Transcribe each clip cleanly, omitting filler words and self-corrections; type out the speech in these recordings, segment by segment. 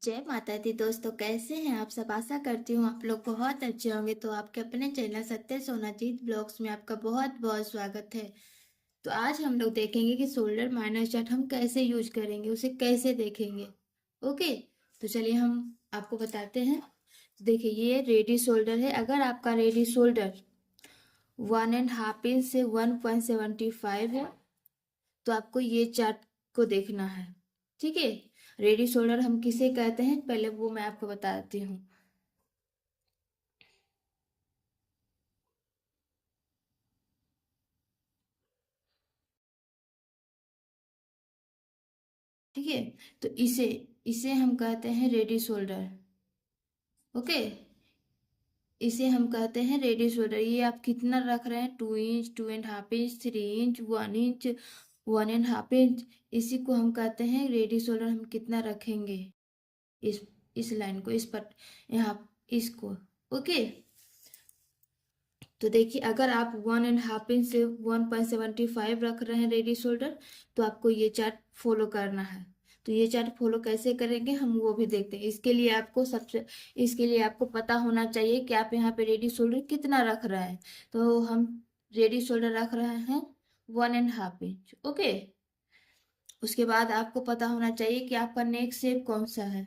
जय माता दी दोस्तों, कैसे हैं आप सब। आशा करती हूँ आप लोग बहुत अच्छे होंगे। तो आपके अपने चैनल सत्य सोनाजीत ब्लॉग्स में आपका बहुत बहुत स्वागत है। तो आज हम लोग देखेंगे कि शोल्डर माइनस चार्ट हम कैसे यूज करेंगे, उसे कैसे देखेंगे। ओके, तो चलिए हम आपको बताते हैं। देखिए, ये रेडी शोल्डर है। अगर आपका रेडी शोल्डर 1.5 इंच से 1.75 है तो आपको ये चार्ट को देखना है। ठीक है, रेडी शोल्डर हम किसे कहते हैं पहले वो मैं आपको बताती हूँ। ठीक है, तो इसे इसे हम कहते हैं रेडी शोल्डर। ओके, इसे हम कहते हैं रेडी शोल्डर। ये आप कितना रख रहे हैं, 2 inch, 2.5 inch, 3 inch, 1 inch, 1.5 inch, इसी को हम कहते हैं रेडी शोल्डर। हम कितना रखेंगे इस इस लाइन को, इस पर, यहाँ, इसको। ओके, तो देखिए, अगर आप 1.5 इंच से 1.75 रख रहे हैं रेडी शोल्डर तो आपको ये चार्ट फॉलो करना है। तो ये चार्ट फॉलो कैसे करेंगे हम वो भी देखते हैं। इसके लिए आपको पता होना चाहिए कि आप यहाँ पे रेडी शोल्डर कितना रख रहे हैं। तो हम रेडी शोल्डर रख रहे हैं 1.5 इंच। ओके, उसके बाद आपको पता होना चाहिए कि आपका नेक शेप कौन सा है।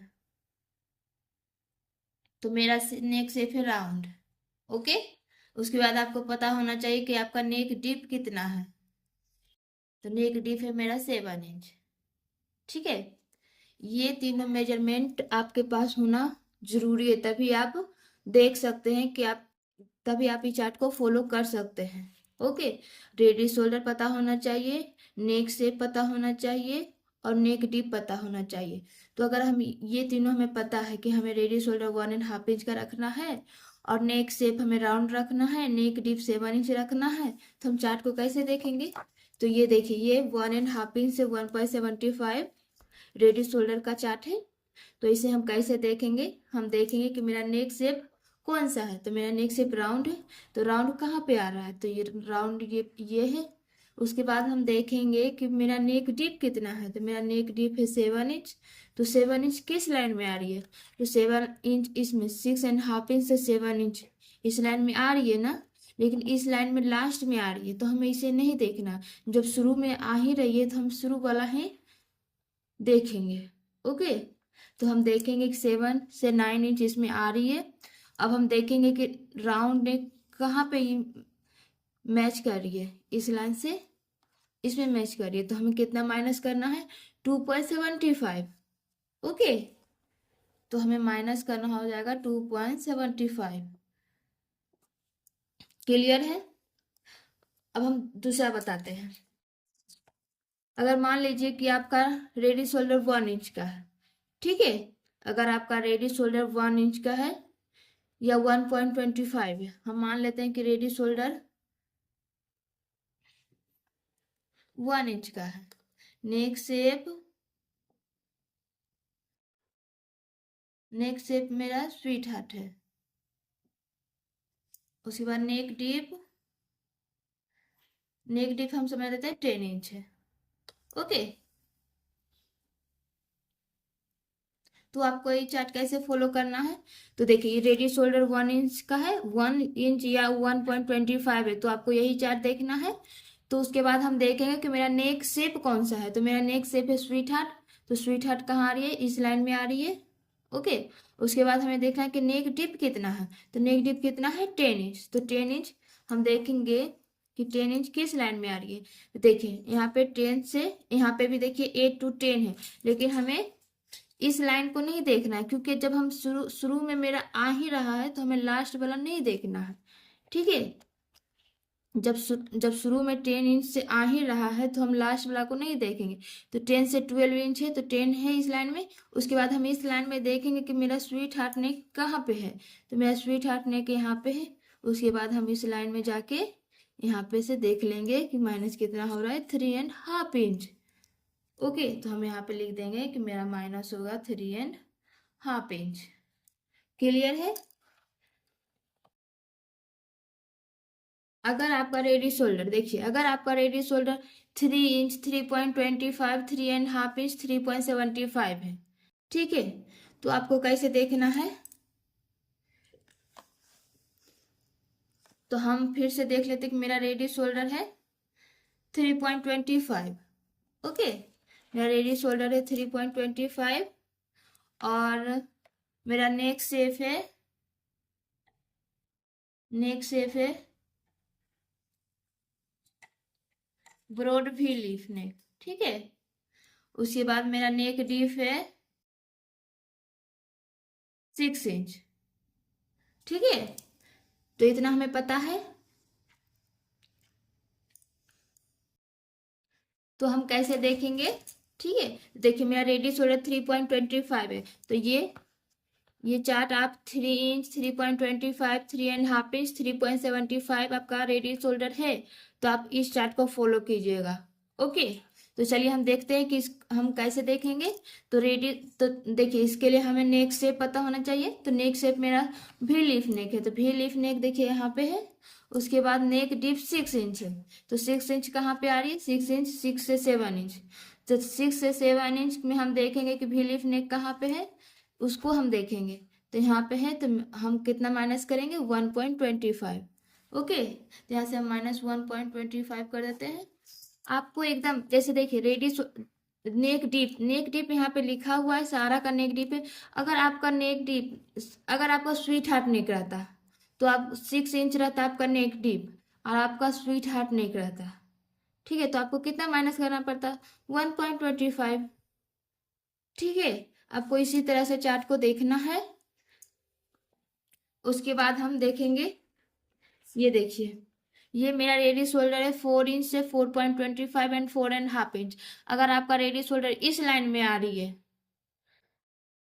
तो मेरा नेक शेप है राउंड। ओके, उसके बाद आपको पता होना चाहिए कि आपका नेक डीप कितना है। तो नेक डीप है मेरा 7 इंच। ठीक है, ये तीनों मेजरमेंट आपके पास होना जरूरी है, तभी आप देख सकते हैं कि आप तभी आप इस चार्ट को फॉलो कर सकते हैं। ओके, रेडी शोल्डर पता होना चाहिए, नेक शेप पता होना चाहिए और नेक डीप पता होना चाहिए। तो अगर हम ये तीनों हमें पता है कि हमें रेडी शोल्डर 1.5 इंच का रखना है और नेक शेप हमें राउंड रखना है, नेक डीप 7 इंच रखना है, तो हम चार्ट को कैसे देखेंगे। तो ये देखिए, ये 1.5 इंच से 1.75 रेडी शोल्डर का चार्ट है। तो इसे हम कैसे देखेंगे, हम देखेंगे कि मेरा नेक शेप कौन सा है। तो मेरा नेक शेप राउंड है, तो राउंड कहाँ पे आ रहा है, तो ये राउंड ये है। उसके बाद हम देखेंगे कि मेरा नेक डीप कितना है। तो मेरा नेक डीप है 7 इंच। तो 7 इंच किस लाइन में आ रही है, तो 7 इंच इसमें 6.5 इंच से 7 इंच इस लाइन में आ रही है ना। लेकिन इस लाइन में लास्ट में आ रही है तो हमें इसे नहीं देखना। जब शुरू में आ ही रही है तो हम शुरू वाला ही देखेंगे। ओके, तो हम देखेंगे कि 7 से 9 इंच इसमें आ रही है। अब हम देखेंगे कि राउंड ने कहाँ पे मैच कर रही है, इस लाइन से इसमें मैच कर रही है। तो हमें कितना माइनस करना है, 2.75। ओके, तो हमें माइनस करना हो जाएगा 2.75। क्लियर है। अब हम दूसरा बताते हैं। अगर मान लीजिए कि आपका रेडी शोल्डर 1 इंच का है। ठीक है, अगर आपका रेडी शोल्डर 1 इंच का है या 1.25 है, हम मान लेते हैं कि रेडी शोल्डर 1 इंच का है। नेक शेप मेरा स्वीट हार्ट है। उसके बाद नेक डीप हम समझ लेते हैं 10 इंच है। ओके, तो आपको ये चार्ट कैसे फॉलो करना है। तो देखिए, ये रेडी शोल्डर 1 इंच का है, 1 इंच या 1.25 है, तो आपको यही चार्ट देखना है। तो उसके बाद हम देखेंगे कि मेरा नेक शेप कौन सा है। तो मेरा नेक शेप है स्वीट हार्ट। तो स्वीट हार्ट कहाँ आ रही है, इस लाइन में आ रही है। ओके, उसके बाद हमें देखना है कि नेक डिप कितना है। तो नेक डिप कितना है, 10 इंच। तो 10 इंच हम देखेंगे कि 10 इंच किस लाइन में आ रही है। तो देखिए, यहाँ पे 10 से यहाँ पे भी देखिए 8 to 10 है, लेकिन हमें इस लाइन को नहीं देखना है क्योंकि जब हम शुरू शुरू में मेरा आ ही रहा है तो हमें लास्ट वाला नहीं देखना है। ठीक है, जब शुरू में 10 इंच से आ ही रहा है तो हम लास्ट वाला को नहीं देखेंगे। तो 10 से 12 इंच है, तो 10 है इस लाइन में। उसके बाद हम इस लाइन में देखेंगे कि मेरा स्वीट हार्ट नेक कहाँ पे है। तो मेरा स्वीट हार्ट नेक यहाँ पे है। उसके बाद हम इस लाइन में जाके यहाँ पे से देख लेंगे कि माइनस कितना हो रहा है, 3.5 इंच। ओके, तो हम यहाँ पे लिख देंगे कि मेरा माइनस होगा 3.5 इंच। क्लियर है। अगर आपका रेडी शोल्डर देखिए, अगर आपका रेडी शोल्डर 3 इंच, 3.25, 3.5 इंच, 3.75 है। ठीक है, तो आपको कैसे देखना है, तो हम फिर से देख लेते कि मेरा रेडियस शोल्डर है 3.25। ओके, मेरा रेडियस शोल्डर है 3.25 और मेरा नेक शेप है ब्रॉड वी लीफ नेक। ठीक है, उसके बाद मेरा नेक डीप है 6 इंच। ठीक है, तो इतना हमें पता है। तो हम कैसे देखेंगे, ठीक है, देखिए मेरा रेडियस शोल्डर 3.25 है, तो ये चार्ट आप 3 इंच, 3.25, 3.5 इंच, 3.75 आपका रेडियस शोल्डर है, तो आप इस चार्ट को फॉलो कीजिएगा। ओके, तो चलिए हम देखते हैं कि हम कैसे देखेंगे। तो तो देखिए इसके लिए हमें नेक शेप पता होना चाहिए। तो नेक शेप मेरा वी लीफ नेक है, तो वी लीफ नेक देखिए यहाँ पे है। उसके बाद नेक डीप 6 इंच है, तो 6 इंच कहाँ पे आ रही है, 6 इंच, 6 से 7 इंच। तो 6 से 7 इंच में हम देखेंगे कि वी लीफ नेक कहाँ पे है, उसको हम देखेंगे। तो यहाँ पे है, तो हम कितना माइनस करेंगे, 1.25। ओके, तो यहाँ से हम -1.25 कर देते हैं। आपको एकदम जैसे देखिए रेडियस नेक डीप यहाँ पे लिखा हुआ है, सारा का नेक डीप है। अगर आपका स्वीट हार्ट नेक रहता तो आप 6 इंच रहता आपका नेक डीप, और आपका स्वीट हार्ट नेक रहता, ठीक है, तो आपको कितना माइनस करना पड़ता, 1.25। ठीक है, आपको इसी तरह से चार्ट को देखना है। उसके बाद हम देखेंगे, ये देखिए ये मेरा रेडियस शोल्डर है 4 इंच से 4.25 एंड 4.5 इंच। अगर आपका रेडियस शोल्डर इस लाइन में आ रही है,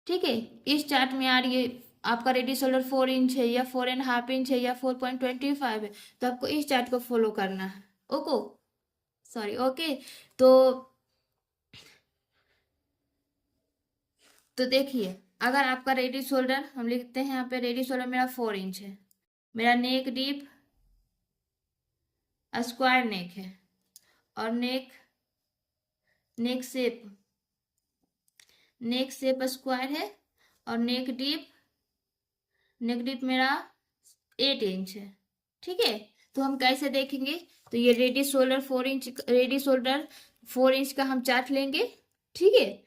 ठीक है, इस चार्ट में आ रही है, आपका रेडियस शोल्डर 4 इंच है या 4.5 इंच है या 4.25 है, तो आपको इस चार्ट को फॉलो करना है। ओको सॉरी ओके, तो देखिए अगर आपका रेडियस शोल्डर, हम लिखते हैं यहाँ पे रेडियस शोल्डर मेरा 4 इंच है, मेरा नेक डीप स्क्वायर नेक है, और नेक शेप स्क्वायर है, और नेक डीप मेरा 8 इंच है। ठीक है, तो हम कैसे देखेंगे, तो ये रेडियस शोल्डर 4 इंच का हम चार्ट लेंगे। ठीक है,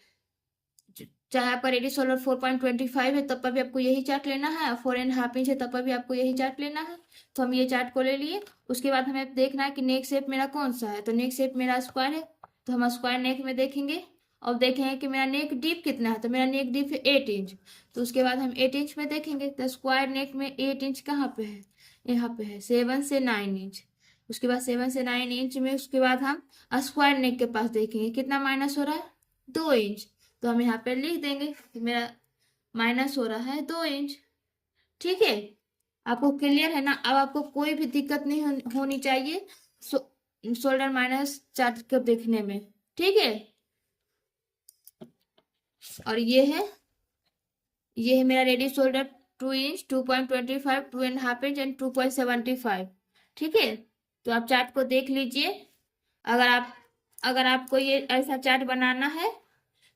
चाहे आपका रेडियस शोल्डर 4.25 है तब पर भी आपको यही चार्ट लेना है, और 4.5 इंच है तब पर भी आपको यही चार्ट लेना है। तो हम ये चार्ट को ले लिए। उसके बाद हमें देखना है कि नेक शेप मेरा कौन सा है, तो नेक शेप मेरा स्क्वायर है, तो हम स्क्वायर नेक में देखेंगे और देखेंगे कि मेरा नेक डीप कितना है, तो मेरा नेक डीप है 8 इंच। तो उसके बाद हम 8 इंच में देखेंगे, तो स्क्वायर नेक में 8 इंच कहाँ पे है, यहाँ पे है 7 से 9 इंच। उसके बाद 7 से 9 इंच में उसके बाद हम स्क्वायर नेक के पास देखेंगे कितना माइनस हो रहा है, 2 इंच। तो हम यहाँ पे लिख देंगे कि मेरा माइनस हो रहा है 2 इंच। ठीक है, आपको क्लियर है ना, अब आपको कोई भी दिक्कत नहीं होनी चाहिए शोल्डर माइनस चार्ट को देखने में। ठीक है, और ये है मेरा radius shoulder 2 inch, 2.25, 2.5 inch and 2.75। ठीक है, तो आप चार्ट को देख लीजिए। अगर आपको ये ऐसा चार्ट बनाना है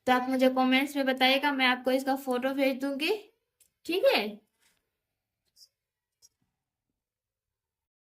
तो आप मुझे कमेंट्स में बताइएगा, मैं आपको इसका फोटो भेज दूंगी। ठीक है,